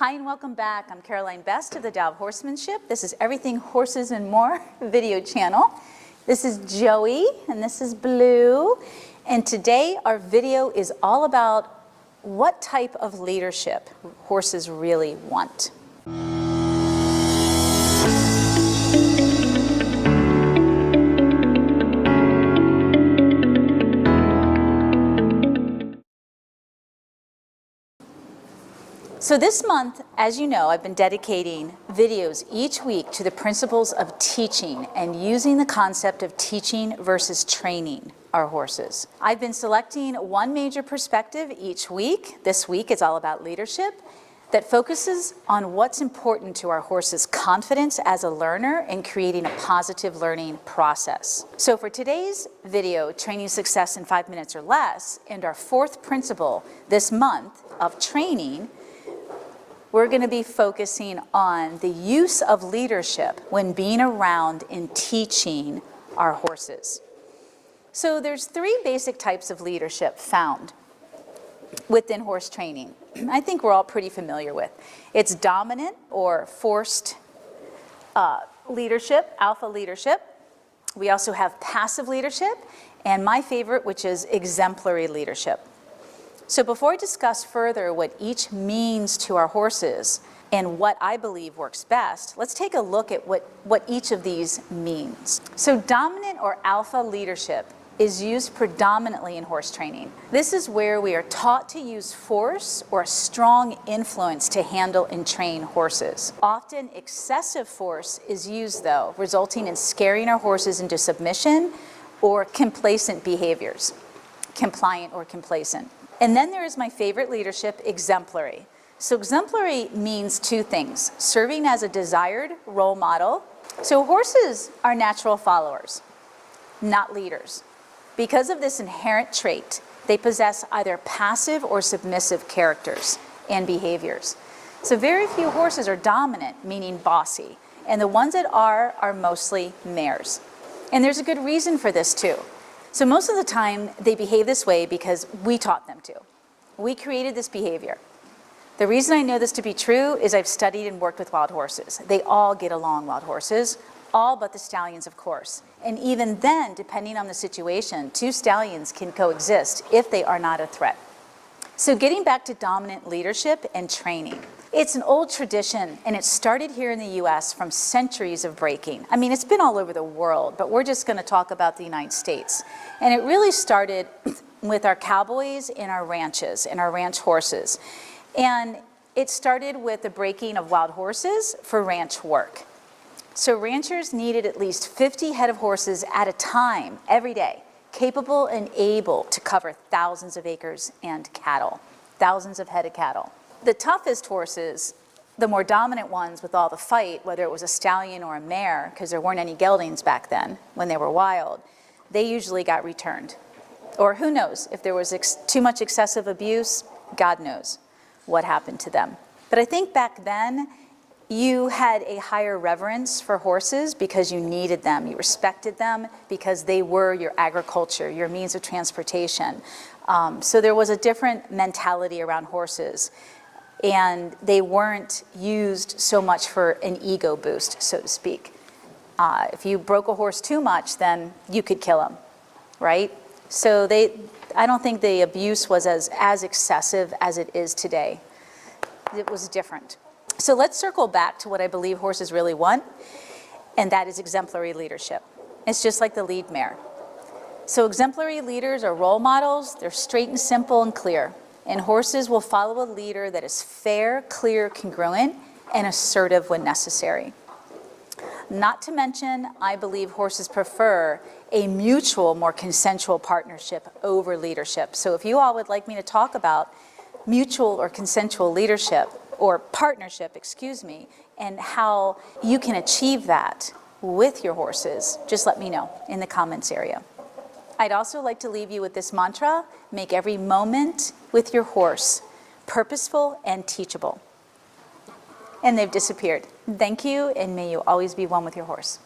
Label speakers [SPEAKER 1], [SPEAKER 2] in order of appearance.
[SPEAKER 1] Hi and welcome back. I'm Caroline Best of the Tao of Horsemanship. This is Everything Horses and More video channel. This is Joey and this is Blue. And today our video is all about what type of leadership horses really want. So this month, as you know, I've been dedicating videos each week to the principles of teaching and using the concept of teaching versus training our horses. I've been selecting one major perspective each week. This week is all about leadership that focuses on what's important to our horse's confidence as a learner and creating a positive learning process. So for today's video, Training Success in 5 Minutes or Less, and our fourth principle this month of training, we're going to be focusing on the use of leadership when being around and teaching our horses. So there's three basic types of leadership found within horse training. I think we're all pretty familiar with. It's dominant or forced leadership, alpha leadership. We also have passive leadership, and my favorite, which is exemplary leadership. So before I discuss further what each means to our horses and what I believe works best, let's take a look at what each of these means. So dominant or alpha leadership is used predominantly in horse training. This is where we are taught to use force or a strong influence to handle and train horses. Often excessive force is used though, resulting in scaring our horses into submission or complacent behaviors, compliant or complacent. And then there is my favorite leadership, exemplary. So exemplary means two things: serving as a desired role model. So horses are natural followers, not leaders. Because of this inherent trait, they possess either passive or submissive characters and behaviors. So very few horses are dominant, meaning bossy, and the ones that are mostly mares. And there's a good reason for this too. So most of the time they behave this way because we taught them to. We created this behavior. The reason I know this to be true is I've studied and worked with wild horses. They all get along, wild horses, all but the stallions, of course. And even then, depending on the situation, two stallions can coexist if they are not a threat. So getting back to dominant leadership and training. It's an old tradition, and it started here in the US from centuries of breaking. I mean, it's been all over the world, but we're just gonna talk about the United States. And it really started with our cowboys and our ranches and our ranch horses. And it started with the breaking of wild horses for ranch work. So ranchers needed at least 50 head of horses at a time, every day, capable and able to cover thousands of acres and cattle, thousands of head of cattle. The toughest horses, the more dominant ones with all the fight, whether it was a stallion or a mare, because there weren't any geldings back then when they were wild, they usually got returned. Or who knows, if there was too much excessive abuse, God knows what happened to them. But I think back then, you had a higher reverence for horses because you needed them. You respected them because they were your agriculture, your means of transportation. So there was a different mentality around horses. And they weren't used so much for an ego boost, so to speak. If you broke a horse too much, then you could kill him, right? So I don't think the abuse was as excessive as it is today. It was different. So let's circle back to what I believe horses really want, and that is exemplary leadership. It's just like the lead mare. So exemplary leaders are role models. They're straight and simple and clear. And horses will follow a leader that is fair, clear, congruent, and assertive when necessary. Not to mention, I believe horses prefer a mutual, more consensual partnership over leadership. So if you all would like me to talk about mutual or consensual leadership, or partnership, excuse me, and how you can achieve that with your horses, just let me know in the comments area. I'd also like to leave you with this mantra: make every moment with your horse purposeful and teachable. And they've disappeared. Thank you, and may you always be one with your horse.